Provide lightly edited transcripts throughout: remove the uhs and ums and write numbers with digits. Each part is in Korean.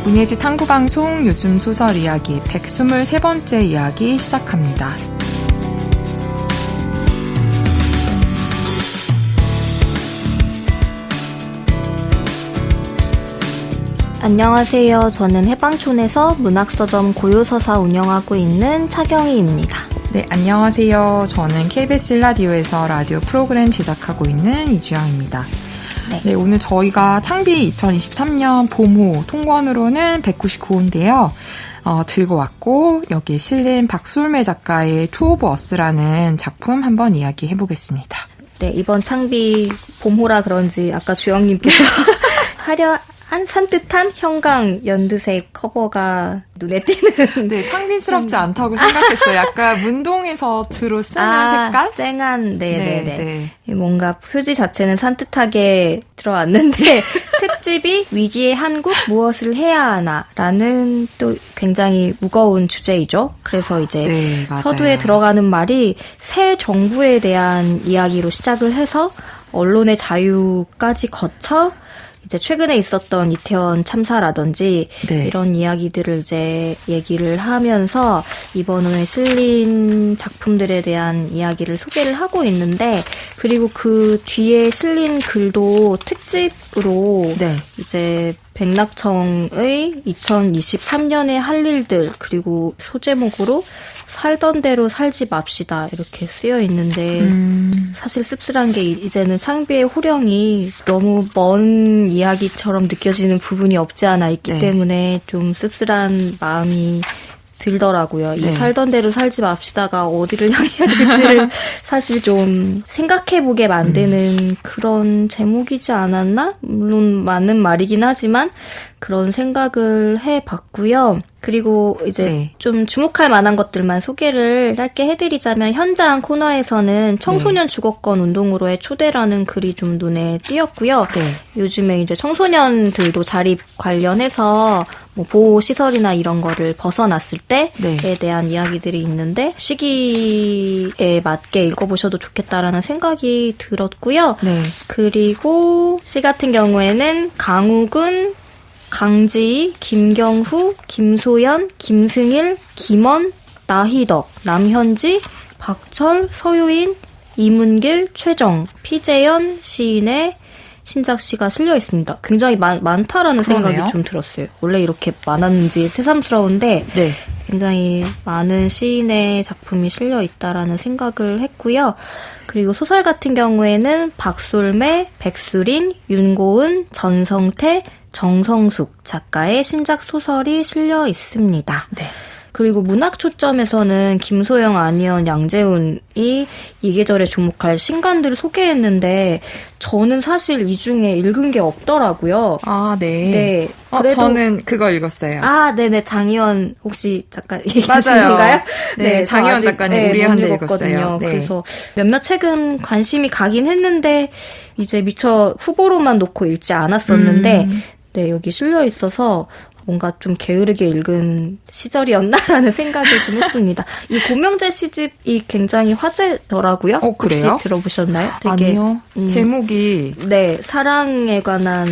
문예지 탐구방송 요즘 소설 이야기 123번째 이야기 시작합니다. 안녕하세요. 저는 해방촌에서 문학서점 고요서사 운영하고 있는 차경희입니다. 네, 안녕하세요. 저는 KBS 라디오에서 라디오 프로그램 제작하고 있는 이주영입니다. 네, 오늘 저희가 창비 2023년 봄호 통권으로는 199호인데요. 들고 왔고 여기에 실린 박솔매 작가의 투 오브 어스라는 작품 한번 이야기해보겠습니다. 네, 이번 창비 봄호라 그런지 아까 주영님께서 화려한 산뜻한 형광 연두색 커버가 눈에 띄는. 네, 창빈스럽지 않다고 생각했어요. 약간 문동에서 주로 쓰는 색깔? 쨍한, 네네네. 뭔가 표지 자체는 산뜻하게 들어왔는데 특집이 위기의 한국 무엇을 해야 하나 라는 또 굉장히 무거운 주제이죠. 그래서 이제 서두에 들어가는 말이 새 정부에 대한 이야기로 시작을 해서 언론의 자유까지 거쳐 이제 최근에 있었던 이태원 참사라든지 이런 이야기들을 이제 얘기를 하면서 이번에 실린 작품들에 대한 이야기를 소개를 하고 있는데, 그리고 그 뒤에 실린 글도 특집으로 이제 백낙청의 2023년의 할 일들, 그리고 소제목으로 살던 대로 살지 맙시다 이렇게 쓰여 있는데 사실 씁쓸한 게 이제는 창비의 호령이 너무 먼 이야기처럼 느껴지는 부분이 없지 않아 있기 때문에 좀 씁쓸한 마음이 들더라고요. 이 살던 대로 살지 맙시다가 어디를 향해야 될지를 사실 좀 생각해보게 만드는 그런 제목이지 않았나? 물론 맞는 말이긴 하지만 그런 생각을 해봤고요. 그리고 이제 좀 주목할 만한 것들만 소개를 짧게 해드리자면, 현장 코너에서는 청소년 주거권 운동으로의 초대라는 글이 좀 눈에 띄었고요. 요즘에 이제 청소년들도 자립 관련해서 뭐 보호시설이나 이런 거를 벗어났을 때에 대한 이야기들이 있는데 시기에 맞게 읽어보셔도 좋겠다라는 생각이 들었고요. 그리고 시 같은 경우에는 강욱은, 강지희, 김경후, 김소연, 김승일, 김원, 나희덕, 남현지, 박철, 서유인, 이문길, 최정, 피재현 시인의 신작시가 실려 있습니다. 굉장히 많다라는 생각이 좀 들었어요. 원래 이렇게 많았는지 새삼스러운데 굉장히 많은 시인의 작품이 실려 있다라는 생각을 했고요. 그리고 소설 같은 경우에는 박솔매, 백수린, 윤고은, 전성태, 정성숙 작가의 신작 소설이 실려 있습니다. 그리고 문학 초점에서는 김소영, 안희연, 양재훈이 이 계절에 주목할 신간들을 소개했는데 저는 사실 이 중에 읽은 게 없더라고요. 그래도 저는 그거 읽었어요. 네네. 장희연 혹시 작가 얘기하신 건가요? 장희연 작가님 우리 한테 읽었어요. 그래서 몇몇 책은 관심이 가긴 했는데 이제 미처 후보로만 놓고 읽지 않았었는데 여기 실려 있어서 뭔가 좀 게으르게 읽은 시절이었나라는 생각을 좀 했습니다. 이 고명재 시집이 굉장히 화제더라고요. 그래요? 혹시 들어보셨나요? 아니요. 제목이 사랑에 관한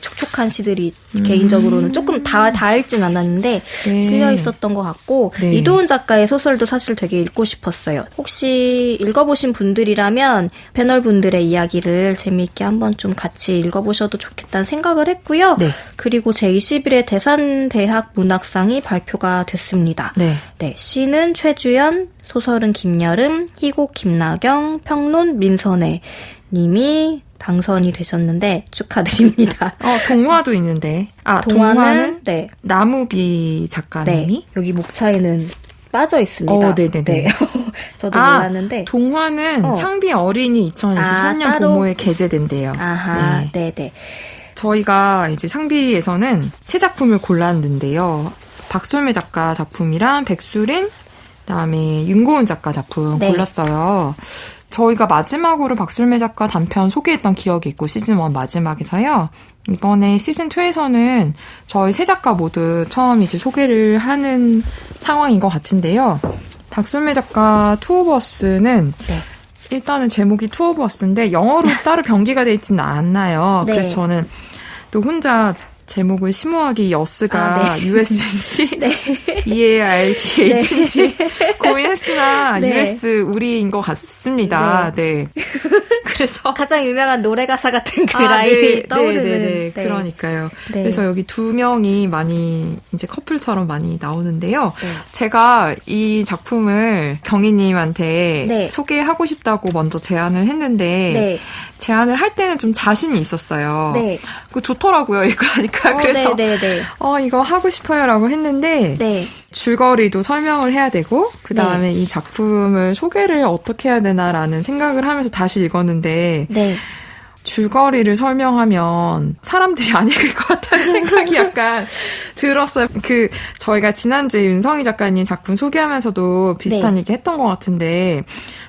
촉촉한 시들이 개인적으로는 조금 다 읽진 않았는데 실려 있었던 것 같고 이도훈 작가의 소설도 사실 되게 읽고 싶었어요. 혹시 읽어보신 분들이라면 패널 분들의 이야기를 재미있게 한번 좀 같이 읽어보셔도 좋겠다는 생각을 했고요. 그리고 제21회 대산대학 문학상이 발표가 됐습니다. 시는 최주연, 소설은 김여름, 희곡 김나경, 평론 민선혜 님이 당선이 되셨는데 축하드립니다. 동화도 있는데. 동화는 나무비 작가님이? 여기 목차에는 빠져 있습니다. 저도 몰랐는데. 동화는 창비 어린이 2023년 봄호에 게재된대요. 저희가 이제 창비에서는 세 작품을 골랐는데요. 박솔매 작가 작품이랑 백수린, 그다음에 윤고은 작가 작품 골랐어요. 저희가 마지막으로 박솔매 작가 단편 소개했던 기억이 있고 시즌1 마지막에서요. 이번에 시즌2에서는 저희 세 작가 모두 처음 이제 소개를 하는 상황인 것 같은데요. 박솔매 작가 투 오브 어스는 일단은 제목이 투 오브 어스인데 영어로 따로 변기가 되어 있지는 않나요. 그래서 저는 또 혼자 제목을 심오하게 여스가 네. US인지 네. EARTH인지 고민했으나 네. US 우리인 것 같습니다. 네. 그래서 가장 유명한 노래 가사 같은 그 라인이 떠오르는. 네. 그러니까요. 네. 그래서 여기 두 명이 많이 이제 커플처럼 많이 나오는데요. 네. 제가 이 작품을 경희님한테 네. 소개하고 싶다고 먼저 제안을 했는데 네. 제안을 할 때는 좀 자신이 있었어요. 네. 그 좋더라고요, 이거 하니까. 그래서 네. 이거 하고 싶어요라고 했는데 네. 줄거리도 설명을 해야 되고 그 다음에 이 작품을 소개를 어떻게 해야 되나라는 생각을 하면서 다시 읽었는데 네. 줄거리를 설명하면 사람들이 안 읽을 것 같다는 생각이 약간 들었어요. 저희가 지난주에 윤성희 작가님 작품 소개하면서도 비슷한 네. 얘기 했던 것 같은데,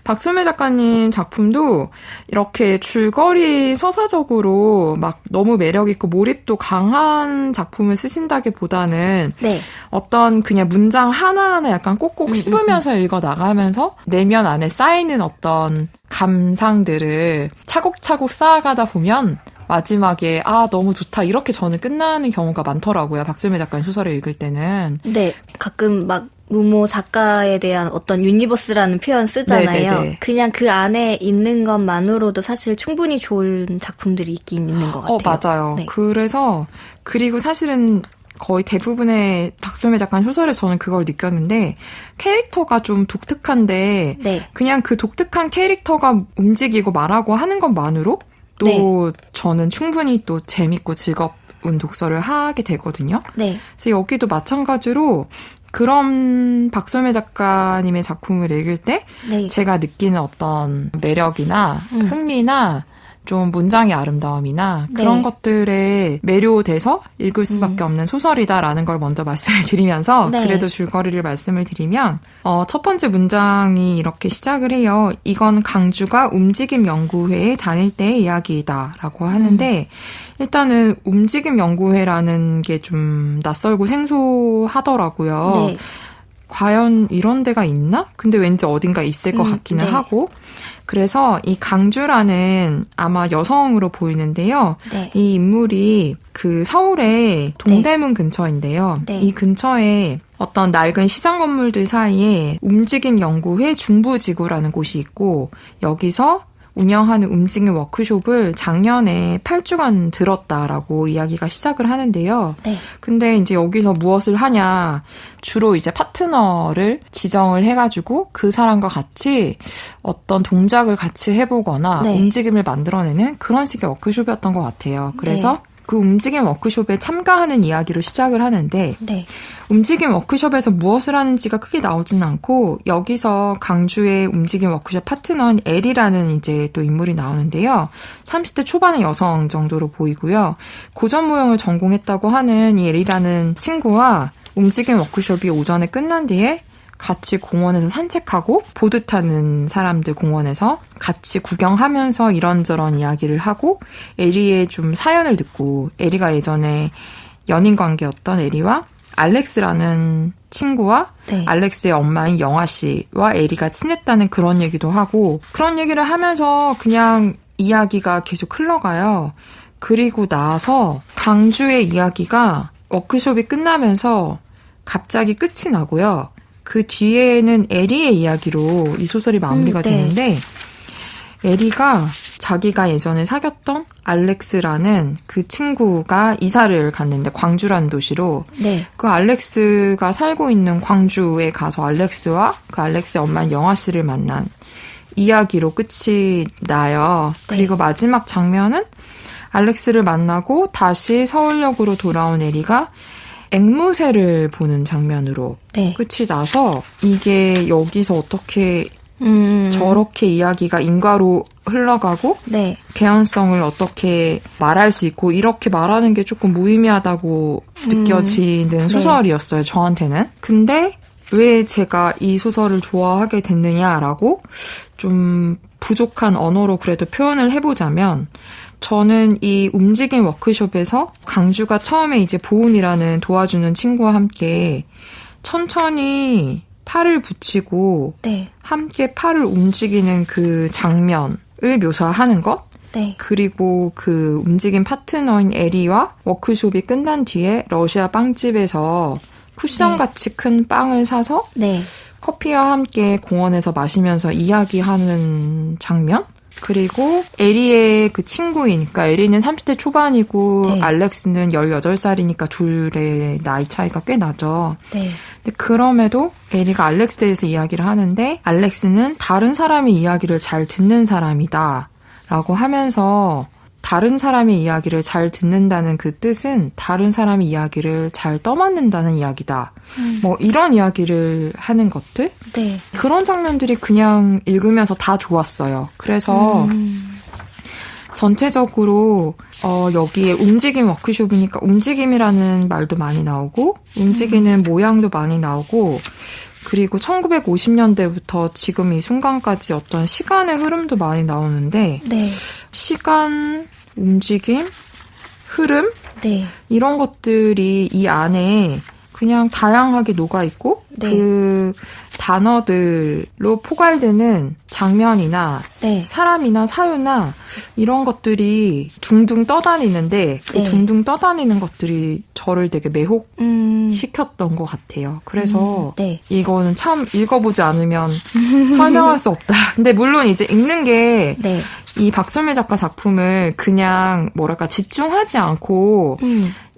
박소매 작가님 작품도 이렇게 줄거리 서사적으로 막 너무 매력있고 몰입도 강한 작품을 쓰신다기보다는 네. 어떤 그냥 문장 하나하나 약간 꼭꼭 씹으면서 읽어 나가면서 내면 안에 쌓이는 어떤 감상들을 차곡차곡 쌓아가다 보면 마지막에 너무 좋다 이렇게 저는 끝나는 경우가 많더라고요. 박소매 작가님 소설을 읽을 때는. 네. 가끔 막 무모 작가에 대한 어떤 유니버스라는 표현 쓰잖아요. 네네네. 그냥 그 안에 있는 것만으로도 사실 충분히 좋은 작품들이 있긴 있는 것 같아요. 맞아요. 네. 그리고 사실은 거의 대부분의 박소매 작가님 소설에 저는 그걸 느꼈는데, 캐릭터가 좀 독특한데 네. 그냥 그 독특한 캐릭터가 움직이고 말하고 하는 것만으로 또 네. 저는 충분히 또 재밌고 즐거운 독서를 하게 되거든요. 네. 그래서 여기도 마찬가지로 그런 박소매 작가님의 작품을 읽을 때 네. 제가 느끼는 어떤 매력이나 흥미나 좀 문장의 아름다움이나 그런 네. 것들에 매료돼서 읽을 수밖에 없는 소설이다라는 걸 먼저 말씀을 드리면서 네. 그래도 줄거리를 말씀을 드리면 첫 번째 문장이 이렇게 시작을 해요. 이건 강주가 움직임 연구회에 다닐 때의 이야기이다라고 하는데 일단은 움직임 연구회라는 게 좀 낯설고 생소하더라고요. 네. 과연 이런 데가 있나? 근데 왠지 어딘가 있을 것 같기는 네. 하고 그래서 이 강주라는 아마 여성으로 보이는데요. 네. 이 인물이 그 서울의 동대문 근처인데요. 네. 이 근처에 어떤 낡은 시장 건물들 사이에 움직임 연구회 중부지구라는 곳이 있고 여기서 운영하는 움직임 워크숍을 작년에 8주간 들었다라고 이야기가 시작을 하는데요. 네. 근데 이제 여기서 무엇을 하냐. 주로 이제 파트너를 지정을 해가지고 그 사람과 같이 어떤 동작을 같이 해보거나 네. 움직임을 만들어내는 그런 식의 워크숍이었던 것 같아요. 그래서 네. 그 움직임 워크숍에 참가하는 이야기로 시작을 하는데 네. 움직임 워크숍에서 무엇을 하는지가 크게 나오지는 않고 여기서 강주의 움직임 워크숍 파트너인 엘이라는 이제 또 인물이 나오는데요. 30대 초반의 여성 정도로 보이고요. 고전무용을 전공했다고 하는 이 엘이라는 친구와 움직임 워크숍이 오전에 끝난 뒤에 같이 공원에서 산책하고 보드 타는 사람들 공원에서 같이 구경하면서 이런저런 이야기를 하고 에리의 좀 사연을 듣고 에리가 예전에 연인 관계였던 에리와 알렉스라는 친구와 네. 알렉스의 엄마인 영아 씨와 에리가 친했다는 그런 얘기도 하고 그런 얘기를 하면서 그냥 이야기가 계속 흘러가요. 그리고 나서 강주의 이야기가 워크숍이 끝나면서 갑자기 끝이 나고요. 그 뒤에는 에리의 이야기로 이 소설이 마무리가 네. 되는데 에리가 자기가 예전에 사귀었던 알렉스라는 그 친구가 이사를 갔는데 광주라는 도시로 네. 그 알렉스가 살고 있는 광주에 가서 알렉스와 그 알렉스의 엄마인 영아 씨를 만난 이야기로 끝이 나요. 네. 그리고 마지막 장면은 알렉스를 만나고 다시 서울역으로 돌아온 에리가 앵무새를 보는 장면으로 네. 끝이 나서 이게 여기서 어떻게 저렇게 이야기가 인과로 흘러가고 네. 개연성을 어떻게 말할 수 있고 이렇게 말하는 게 조금 무의미하다고 느껴지는 소설이었어요. 저한테는. 근데 왜 제가 이 소설을 좋아하게 됐느냐라고 좀 부족한 언어로 그래도 표현을 해보자면 저는 이 움직임 워크숍에서 강주가 처음에 이제 보은이라는 도와주는 친구와 함께 천천히 팔을 붙이고 네. 함께 팔을 움직이는 그 장면을 묘사하는 것 네. 그리고 그 움직임 파트너인 에리와 워크숍이 끝난 뒤에 러시아 빵집에서 쿠션같이 큰 빵을 사서 커피와 함께 공원에서 마시면서 이야기하는 장면? 그리고 에리의 그 친구인, 그러니까 에리는 30대 초반이고 알렉스는 18살이니까 둘의 나이 차이가 꽤 나죠. 근데 그럼에도 에리가 알렉스에 대해서 이야기를 하는데 알렉스는 다른 사람의 이야기를 잘 듣는 사람이다 라고 하면서 다른 사람의 이야기를 잘 듣는다는 그 뜻은 다른 사람의 이야기를 잘 떠맡는다는 이야기다. 뭐 이런 이야기를 하는 것들? 그런 장면들이 그냥 읽으면서 다 좋았어요. 그래서 전체적으로 여기에 움직임 워크숍이니까 움직임이라는 말도 많이 나오고 움직이는 모양도 많이 나오고 그리고 1950년대부터 지금 이 순간까지 어떤 시간의 흐름도 많이 나오는데 시간, 움직임, 흐름 이런 것들이 이 안에 그냥 다양하게 녹아있고 그 단어들로 포괄되는 장면이나 사람이나 사유나 이런 것들이 둥둥 떠다니는데 그 둥둥 떠다니는 것들이 저를 되게 매혹시켰던 것 같아요. 그래서 이거는 참 읽어보지 않으면 설명할 수 없다. 근데 물론 이제 읽는 게 이 박솔미 작가 작품을 그냥 뭐랄까 집중하지 않고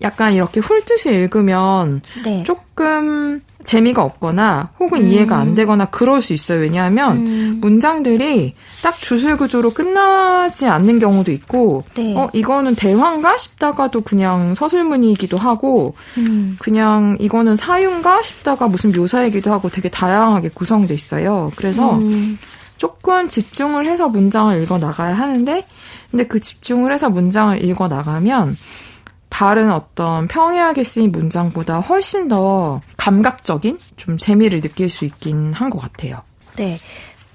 약간 이렇게 훑듯이 읽으면 조금 재미가 없거나 혹은 이해가 안 되거나 그럴 수 있어요. 왜냐하면 문장들이 딱 주술 구조로 끝나지 않는 경우도 있고 이거는 대화인가 싶다가도 그냥 서술문이기도 하고 그냥 이거는 사유인가 싶다가 무슨 묘사이기도 하고 되게 다양하게 구성돼 있어요. 그래서 조금 집중을 해서 문장을 읽어 나가야 하는데 근데 그 집중을 해서 문장을 읽어 나가면 다른 어떤 평이하게 쓰인 문장보다 훨씬 더 감각적인 좀 재미를 느낄 수 있긴 한 것 같아요.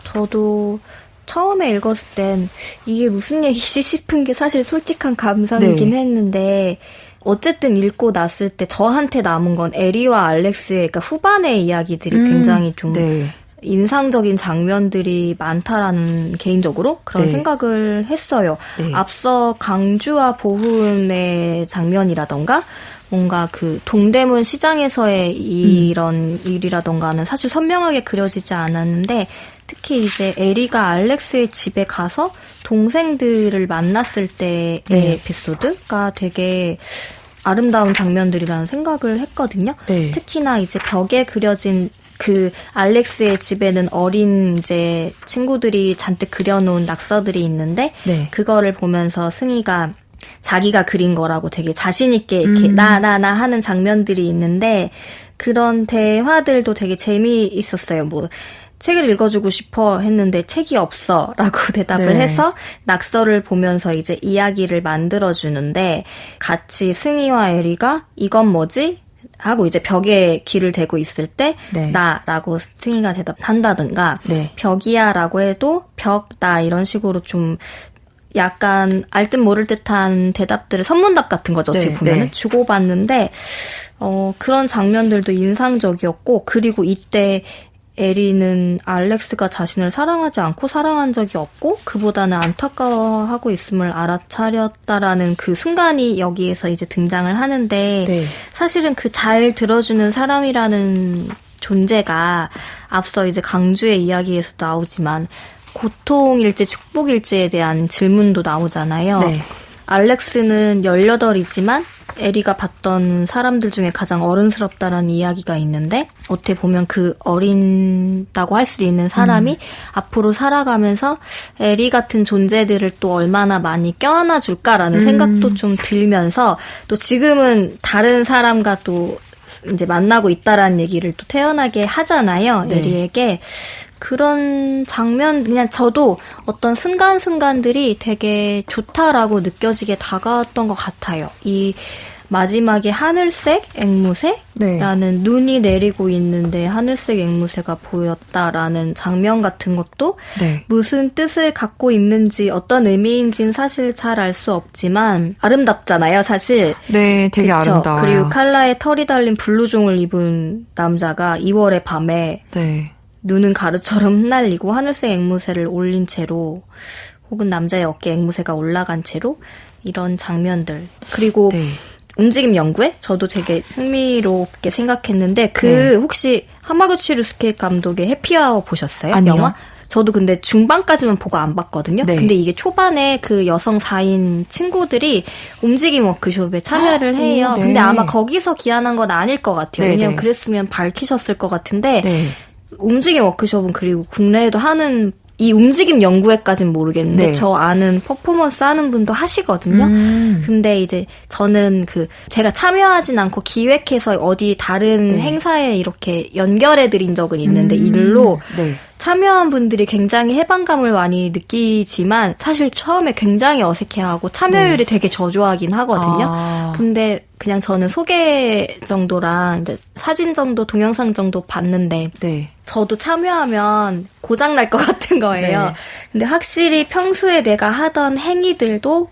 저도 처음에 읽었을 땐 이게 무슨 얘기지 싶은 게 사실 솔직한 감상이긴 했는데 어쨌든 읽고 났을 때 저한테 남은 건 에리와 알렉스의 그러니까 후반의 이야기들이 굉장히 좀 인상적인 장면들이 많다라는 개인적으로 그런 생각을 했어요. 앞서 강주와 보훈의 장면이라던가 뭔가 그 동대문 시장에서의 이런 일이라던가는 사실 선명하게 그려지지 않았는데 특히 이제 에리가 알렉스의 집에 가서 동생들을 만났을 때의 에피소드가 되게 아름다운 장면들이라는 생각을 했거든요. 특히나 이제 벽에 그려진 그 알렉스의 집에는 어린 이제 친구들이 잔뜩 그려놓은 낙서들이 있는데 그거를 보면서 승희가 자기가 그린 거라고 되게 자신 있게 이렇게 나 하는 장면들이 있는데 그런 대화들도 되게 재미있었어요. 뭐 책을 읽어주고 싶어 했는데 책이 없어 라고 대답을 해서 낙서를 보면서 이제 이야기를 만들어주는데 같이 승희와 에리가 이건 뭐지? 하고 이제 벽에 귀를 대고 있을 때 나라고 승희가 대답한다든가 벽이야 라고 해도 벽, 나 이런 식으로 좀 약간 알듯 모를 듯한 대답들을 선문답 같은 거죠. 어떻게 보면 주고받는데 그런 장면들도 인상적이었고 그리고 이때 에리는 알렉스가 자신을 사랑하지 않고 사랑한 적이 없고 그보다는 안타까워하고 있음을 알아차렸다라는 그 순간이 여기에서 이제 등장을 하는데 사실은 그 잘 들어주는 사람이라는 존재가 앞서 이제 강주의 이야기에서 나오지만 고통일지 축복일지에 대한 질문도 나오잖아요. 알렉스는 18이지만 에리가 봤던 사람들 중에 가장 어른스럽다라는 이야기가 있는데 어떻게 보면 그 어린다고 할 수 있는 사람이 앞으로 살아가면서 에리 같은 존재들을 또 얼마나 많이 껴안아 줄까라는 생각도 좀 들면서 또 지금은 다른 사람과 또 이제 만나고 있다라는 얘기를 또 태연하게 하잖아요. 에리에게. 그런 장면, 그냥 저도 어떤 순간순간들이 되게 좋다라고 느껴지게 다가왔던 것 같아요. 이 마지막에 하늘색 앵무새라는 눈이 내리고 있는데 하늘색 앵무새가 보였다라는 장면 같은 것도 무슨 뜻을 갖고 있는지 어떤 의미인지는 사실 잘 알 수 없지만 아름답잖아요, 사실. 되게 그쵸? 아름다워요. 그리고 칼라에 털이 달린 블루종을 입은 남자가 2월의 밤에 눈은 가루처럼 흩날리고 하늘색 앵무새를 올린 채로 혹은 남자의 어깨에 앵무새가 올라간 채로 이런 장면들. 그리고 네. 움직임 연구에 저도 되게 흥미롭게 생각했는데 혹시 하마구치 류스케 감독의 해피아워 보셨어요? 아니요. 영화? 저도 근데 중반까지만 보고 안 봤거든요. 네. 근데 이게 초반에 그 여성 4인 친구들이 움직임 워크숍에 참여를 해요. 네. 근데 아마 거기서 기한한 건 아닐 것 같아요. 네, 왜냐면 네. 그랬으면 밝히셨을 것 같은데 네. 움직임 워크숍은 그리고 국내에도 하는 이 움직임 연구회까지는 모르겠는데 네. 저 아는 퍼포먼스 하는 분도 하시거든요. 근데 이제 저는 제가 참여하진 않고 기획해서 어디 다른 네. 행사에 이렇게 연결해 드린 적은 있는데 일로 네. 참여한 분들이 굉장히 해방감을 많이 느끼지만 사실 처음에 굉장히 어색해하고 참여율이 되게 저조하긴 하거든요. 근데 그냥 저는 소개 정도랑 이제 사진 정도, 동영상 정도 봤는데 네. 저도 참여하면 고장날 것 같은 거예요. 네. 근데 확실히 평소에 내가 하던 행위들도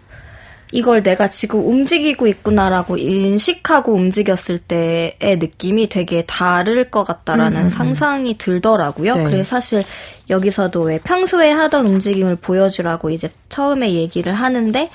이걸 내가 지금 움직이고 있구나라고 인식하고 움직였을 때의 느낌이 되게 다를 것 같다라는 상상이 들더라고요. 네. 그래서 사실 여기서도 왜 평소에 하던 움직임을 보여주라고 이제 처음에 얘기를 하는데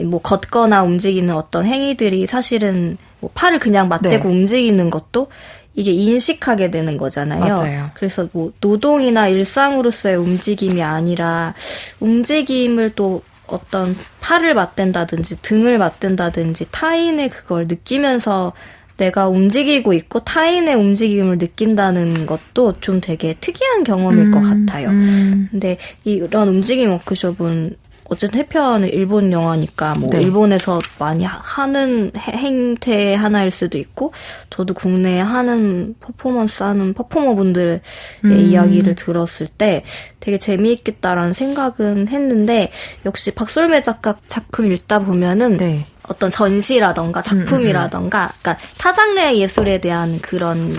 뭐 걷거나 움직이는 어떤 행위들이 사실은 뭐 팔을 그냥 맞대고 네. 움직이는 것도 이게 인식하게 되는 거잖아요. 맞아요. 그래서 뭐 노동이나 일상으로서의 움직임이 아니라 움직임을 또 어떤 팔을 맞댄다든지 등을 맞댄다든지 타인의 그걸 느끼면서 내가 움직이고 있고 타인의 움직임을 느낀다는 것도 좀 되게 특이한 경험일 것 같아요. 근데 이런 움직임 워크숍은 어쨌든 해표하는 일본 영화니까 뭐 네. 일본에서 많이 하는 행태 하나일 수도 있고 저도 국내에 하는 퍼포먼스 하는 퍼포머분들의 이야기를 들었을 때 되게 재미있겠다라는 생각은 했는데 역시 박솔매 작가 작품 읽다 보면은 네. 어떤 전시라던가 작품이라던가 그러니까 타장르의 예술에 대한 그런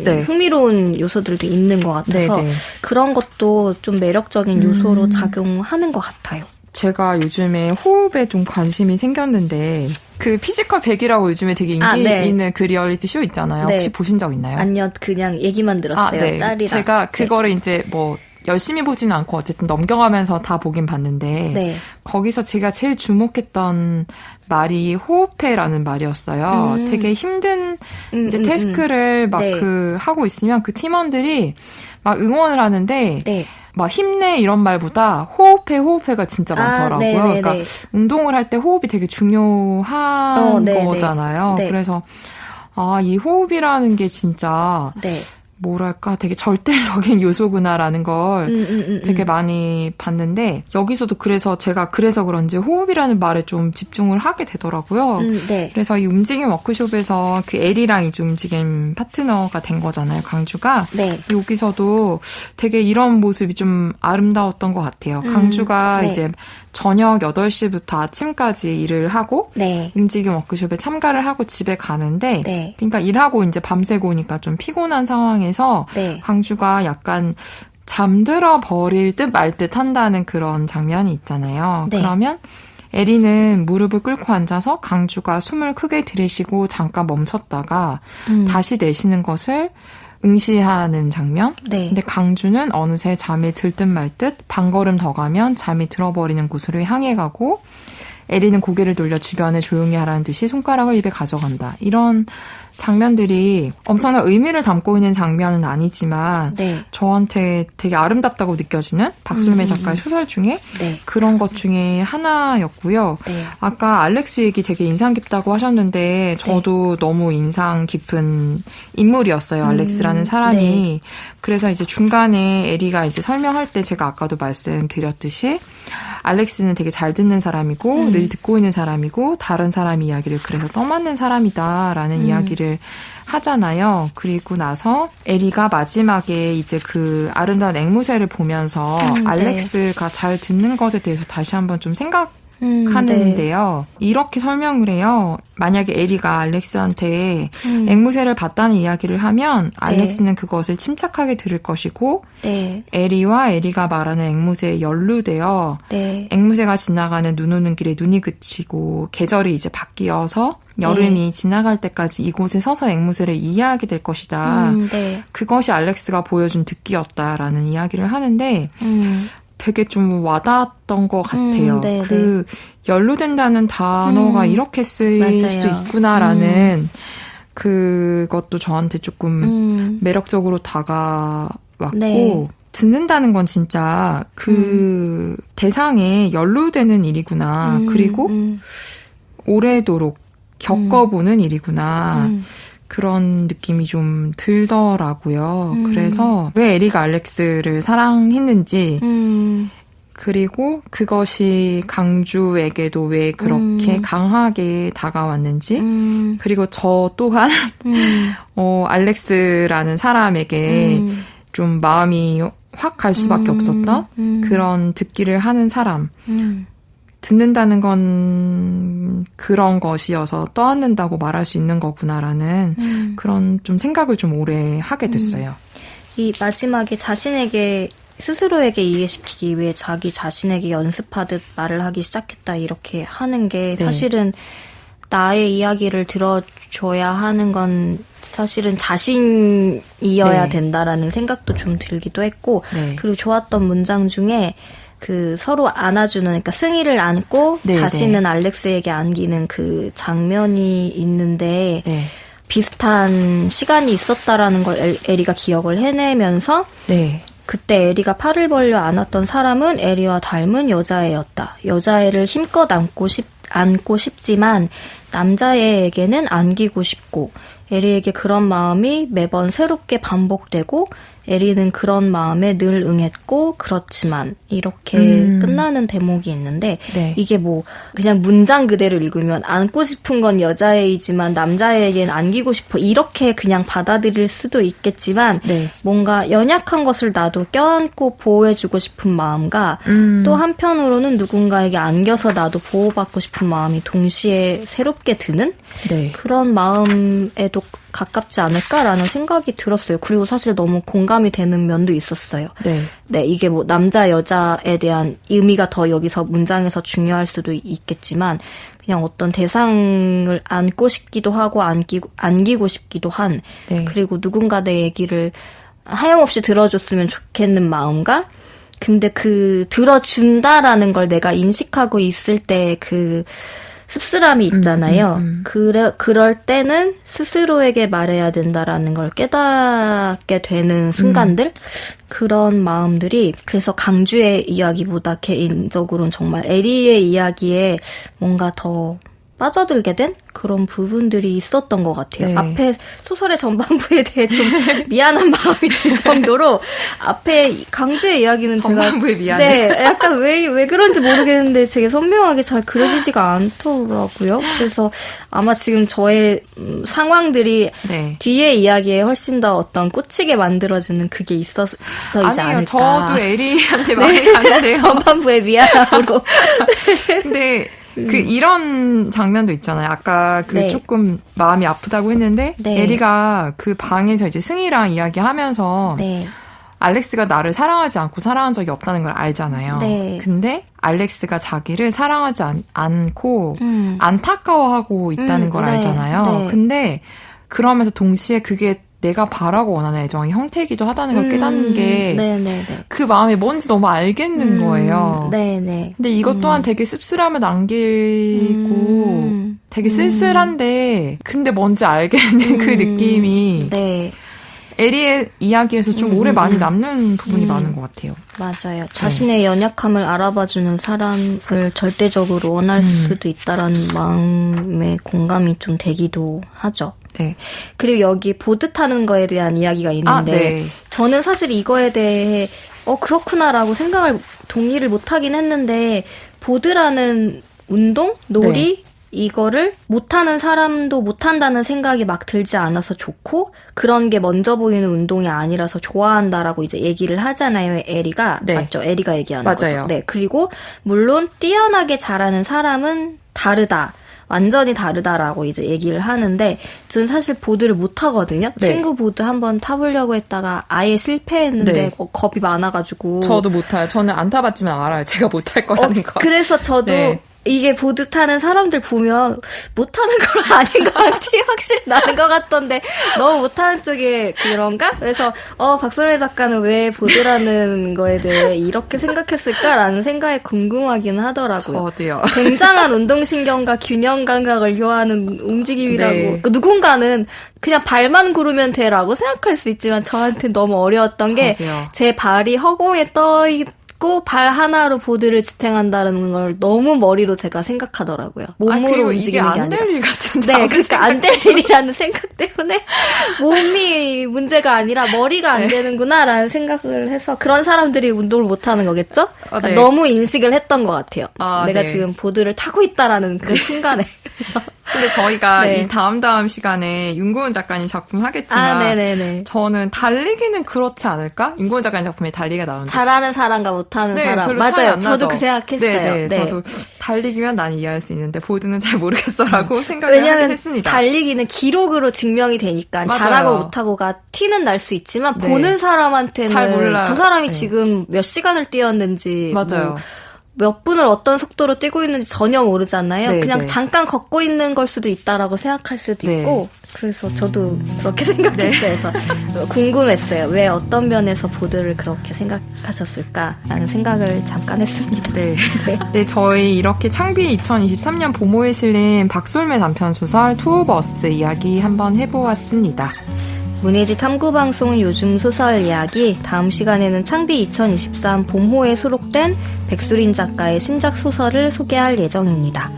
네. 흥미로운 요소들도 있는 것 같아서 네, 네. 그런 것도 좀 매력적인 요소로 작용하는 것 같아요. 제가 요즘에 호흡에 좀 관심이 생겼는데 그 피지컬 100이라고 요즘에 되게 인기 네. 있는 그 리얼리티 쇼 있잖아요. 네. 혹시 보신 적 있나요? 아니요, 그냥 얘기만 들었어요. 네. 짤이라. 제가 그거를 이제 뭐 열심히 보지는 않고 어쨌든 넘겨가면서 다 보긴 봤는데 네. 거기서 제가 제일 주목했던 말이 호흡해라는 말이었어요. 되게 힘든 이제 태스크를 막 네. 하고 있으면 그 팀원들이 막 응원을 하는데 네. 막 힘내 이런 말보다 호흡해가 진짜 많더라고요. 네네네. 그러니까 운동을 할 때 호흡이 되게 중요한 네네. 거잖아요. 네. 그래서 이 호흡이라는 게 진짜 네. 뭐랄까 되게 절대적인 요소구나라는 걸 되게 많이 봤는데 여기서도 그래서 제가 그래서 그런지 호흡이라는 말에 좀 집중을 하게 되더라고요. 네. 그래서 이 움직임 워크숍에서 그 엘이랑 이제 움직임 파트너가 된 거잖아요, 강주가. 네. 여기서도 되게 이런 모습이 좀 아름다웠던 것 같아요. 강주가 네. 이제 저녁 8시부터 아침까지 일을 하고 네. 움직임 워크숍에 참가를 하고 집에 가는데 네. 그러니까 일하고 이제 밤새고 오니까 좀 피곤한 상황에서 네. 강주가 약간 잠들어 버릴 듯 말 듯 한다는 그런 장면이 있잖아요. 네. 그러면 에리는 무릎을 꿇고 앉아서 강주가 숨을 크게 들이쉬고 잠깐 멈췄다가 다시 내쉬는 것을 응시하는 장면. 네. 근데 강주는 어느새 잠이 들 듯 말 듯 반걸음 더 가면 잠이 들어버리는 곳으로 향해 가고 에리는 고개를 돌려 주변에 조용히 하라는 듯이 손가락을 입에 가져간다. 이런 장면들이 엄청난 의미를 담고 있는 장면은 아니지만 네. 저한테 되게 아름답다고 느껴지는 박솔매 작가의 소설 중에 네. 그런 것 중에 하나였고요. 네. 아까 알렉스 얘기 되게 인상 깊다고 하셨는데 저도 너무 인상 깊은 인물이었어요. 알렉스라는 사람이. 네. 그래서 이제 중간에 에리가 이제 설명할 때 제가 아까도 말씀드렸듯이 알렉스는 되게 잘 듣는 사람이고 늘 듣고 있는 사람이고 다른 사람 이야기를 그래서 떠맡는 사람이다라는 이야기를 하잖아요. 그리고 나서 에리가 마지막에 이제 그 아름다운 앵무새를 보면서 알렉스가 잘 듣는 것에 대해서 다시 한번 좀 생각하는데요. 이렇게 설명을 해요. 만약에 에리가 알렉스한테 앵무새를 봤다는 이야기를 하면 알렉스는 그것을 침착하게 들을 것이고 네. 에리와 에리가 말하는 앵무새에 연루되어 네. 앵무새가 지나가는 눈 오는 길에 눈이 그치고 계절이 이제 바뀌어서 여름이 지나갈 때까지 이곳에 서서 앵무새를 이해하게 될 것이다. 네. 그것이 알렉스가 보여준 듣기였다라는 이야기를 하는데 되게 좀 와닿았던 것 같아요. 그 연루된다는 단어가 이렇게 쓰일 맞아요. 수도 있구나라는 그것도 저한테 조금 매력적으로 다가왔고 네. 듣는다는 건 진짜 그 대상에 연루되는 일이구나. 그리고 오래도록 겪어보는 일이구나. 그런 느낌이 좀 들더라고요. 그래서 왜 에리가 알렉스를 사랑했는지 그리고 그것이 강주에게도 왜 그렇게 강하게 다가왔는지 그리고 저 또한 알렉스라는 사람에게 좀 마음이 확 갈 수밖에 없었던 그런 듣기를 하는 사람 듣는다는 건 그런 것이어서 떠안는다고 말할 수 있는 거구나라는 그런 좀 생각을 좀 오래 하게 됐어요. 이 마지막에 자신에게 스스로에게 이해시키기 위해 자기 자신에게 연습하듯 말을 하기 시작했다 이렇게 하는 게 사실은 나의 이야기를 들어줘야 하는 건 사실은 자신이어야 된다라는 생각도 좀 들기도 했고 그리고 좋았던 문장 중에 그 서로 안아주는 그러니까 승희를 안고 자신은 알렉스에게 안기는 그 장면이 있는데 비슷한 시간이 있었다라는 걸 에리가 기억을 해내면서 그때 에리가 팔을 벌려 안았던 사람은 에리와 닮은 여자애였다. 여자애를 힘껏 안고 싶지만 남자애에게는 안기고 싶고 에리에게 그런 마음이 매번 새롭게 반복되고 에리는 그런 마음에 늘 응했고 그렇지만 이렇게 끝나는 대목이 있는데 이게 뭐 그냥 문장 그대로 읽으면 안고 싶은 건 여자애이지만 남자애에겐 안기고 싶어 이렇게 그냥 받아들일 수도 있겠지만 뭔가 연약한 것을 나도 껴안고 보호해주고 싶은 마음과 또 한편으로는 누군가에게 안겨서 나도 보호받고 싶은 마음이 동시에 새롭게 드는 그런 마음에도 가깝지 않을까라는 생각이 들었어요. 그리고 사실 너무 공감이 되는 면도 있었어요. 이게 뭐 남자 여자에 대한 의미가 더 여기서 문장에서 중요할 수도 있겠지만 그냥 어떤 대상을 안고 싶기도 하고 안기고 싶기도 한 그리고 누군가 내 얘기를 하염없이 들어줬으면 좋겠는 마음과 근데 그 들어준다라는 걸 내가 인식하고 있을 때 그 씁쓸함이 있잖아요. 그럴 때는 스스로에게 말해야 된다라는 걸 깨닫게 되는 순간들? 그런 마음들이 그래서 강주의 이야기보다 개인적으로는 정말 에리의 이야기에 뭔가 더 빠져들게 된 그런 부분들이 있었던 것 같아요. 앞에 소설의 전반부에 대해 좀 미안한 마음이 들 정도로 앞에 강주의 이야기는 전반부에 미안해. 약간 왜 그런지 모르겠는데 되게 선명하게 잘 그려지지가 않더라고요. 그래서 아마 지금 저의 상황들이 뒤에 이야기에 훨씬 더 어떤 꽂히게 만들어주는 그게 있어서이지 않을까. 저도 에리한테 마음이 가는데요. 전반부에 미안함으로. 근데 이런 장면도 있잖아요. 아까 조금 마음이 아프다고 했는데, 에리가 그 방에서 이제 승희랑 이야기하면서, 알렉스가 나를 사랑하지 않고 사랑한 적이 없다는 걸 알잖아요. 근데, 알렉스가 자기를 사랑하지 않고, 안타까워하고 있다는 걸 알잖아요. 근데, 그러면서 동시에 그게 내가 바라고 원하는 애정의 형태이기도 하다는 걸 깨닫는 게 그 마음이 뭔지 너무 알겠는 거예요. 근데 이것 또한 되게 씁쓸함을 남기고 되게 쓸쓸한데 근데 뭔지 알겠는 그 느낌이 에리의 이야기에서 좀 오래 많이 남는 부분이 많은 것 같아요. 맞아요. 자신의 연약함을 알아봐주는 사람을 절대적으로 원할 수도 있다라는 마음의 공감이 좀 되기도 하죠. 그리고 여기 보드 타는 거에 대한 이야기가 있는데 저는 사실 이거에 대해 그렇구나라고 동의를 못하긴 했는데 보드라는 운동, 놀이 이거를 못하는 사람도 못한다는 생각이 막 들지 않아서 좋고 그런 게 먼저 보이는 운동이 아니라서 좋아한다라고 이제 얘기를 하잖아요. 에리가 맞죠? 에리가 얘기하는 거죠. 그리고 물론 뛰어나게 잘하는 사람은 다르다. 완전히 다르다라고 이제 얘기를 하는데 저는 사실 보드를 못 타거든요. 친구 보드 한번 타보려고 했다가 아예 실패했는데 겁이 많아가지고 저도 못 타요. 저는 안 타봤지만 알아요. 제가 못 탈 거라는 거. 그래서 저도 이게 보드 타는 사람들 보면 못하는 건 아닌 것 같아. 확실히 나는 것 같던데 너무 못하는 쪽에 그런가? 그래서 박솔매 작가는 왜 보드라는 거에 대해 이렇게 생각했을까라는 생각이 궁금하긴 하더라고요. 저도요. 굉장한 운동신경과 균형 감각을 요하는 움직임이라고. 네. 그러니까 누군가는 그냥 발만 구르면 돼라고 생각할 수 있지만 저한테는 너무 어려웠던 게 제 발이 허공에 떠 발 하나로 보드를 지탱한다는 걸 너무 머리로 제가 생각하더라고요. 몸으로 움직이는 게 아니라. 안 될 일 같은데. 네, 그러니까 안 될 일이라는 생각 때문에 몸이 문제가 아니라 머리가 안 되는구나라는 생각을 해서 그런 사람들이 운동을 못하는 거겠죠? 그러니까 네. 너무 인식을 했던 것 같아요. 내가 네. 지금 보드를 타고 있다라는 그 순간에. 그래서 근데 저희가 이 다음 시간에 윤고은 작가님 작품 하겠지만 네네네. 저는 달리기는 그렇지 않을까? 윤고은 작가님 작품에 달리기가 나오는데 잘하는 사람과 못하는 사람. 별로 차이 맞아요. 안 저도 나죠? 그 생각했어요. 네. 저도 달리기면 난 이해할 수 있는데 보드는 잘 모르겠어라고 생각을 하긴 했습니다. 달리기는 기록으로 증명이 되니까 맞아요. 잘하고 못하고가 티는 날 수 있지만 보는 사람한테는 잘 몰라요. 저 사람이 지금 몇 시간을 뛰었는지 맞아요. 몇 분을 어떤 속도로 뛰고 있는지 전혀 모르잖아요. 네, 그냥 네. 잠깐 걷고 있는 걸 수도 있다라고 생각할 수도 네. 있고 그래서 저도 그렇게 생각했어요. 그래서 궁금했어요. 왜 어떤 면에서 보드를 그렇게 생각하셨을까라는 생각을 잠깐 했습니다. 네. 네, 저희 이렇게 창비 2023년 봄호에 실린 박솔매 단편 소설 투 오브 어스 이야기 한번 해보았습니다. 문예지 탐구방송은 요즘 소설 이야기, 다음 시간에는 창비 2023 봄호에 수록된 백수린 작가의 신작 소설을 소개할 예정입니다.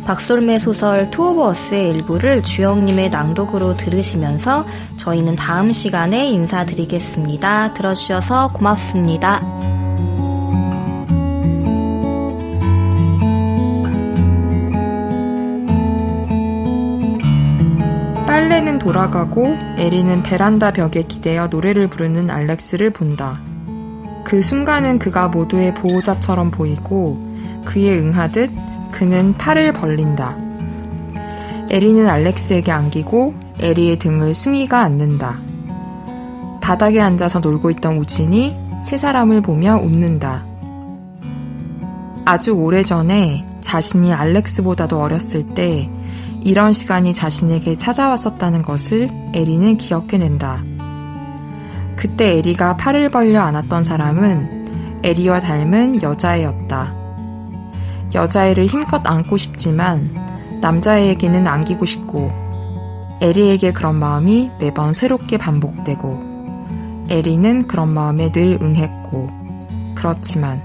박솔매 소설 투 오브 어스의 일부를 주영님의 낭독으로 들으시면서 저희는 다음 시간에 인사드리겠습니다. 들어주셔서 고맙습니다. 빨래는 돌아가고 에리는 베란다 벽에 기대어 노래를 부르는 알렉스를 본다. 그 순간은 그가 모두의 보호자처럼 보이고 그에 응하듯 그는 팔을 벌린다. 에리는 알렉스에게 안기고 에리의 등을 승희가 안는다. 바닥에 앉아서 놀고 있던 우진이 세 사람을 보며 웃는다. 아주 오래전에 자신이 알렉스보다도 어렸을 때 이런 시간이 자신에게 찾아왔었다는 것을 에리는 기억해낸다. 그때 에리가 팔을 벌려 안았던 사람은 에리와 닮은 여자애였다. 여자애를 힘껏 안고 싶지만 남자애에게는 안기고 싶고 에리에게 그런 마음이 매번 새롭게 반복되고 에리는 그런 마음에 늘 응했고 그렇지만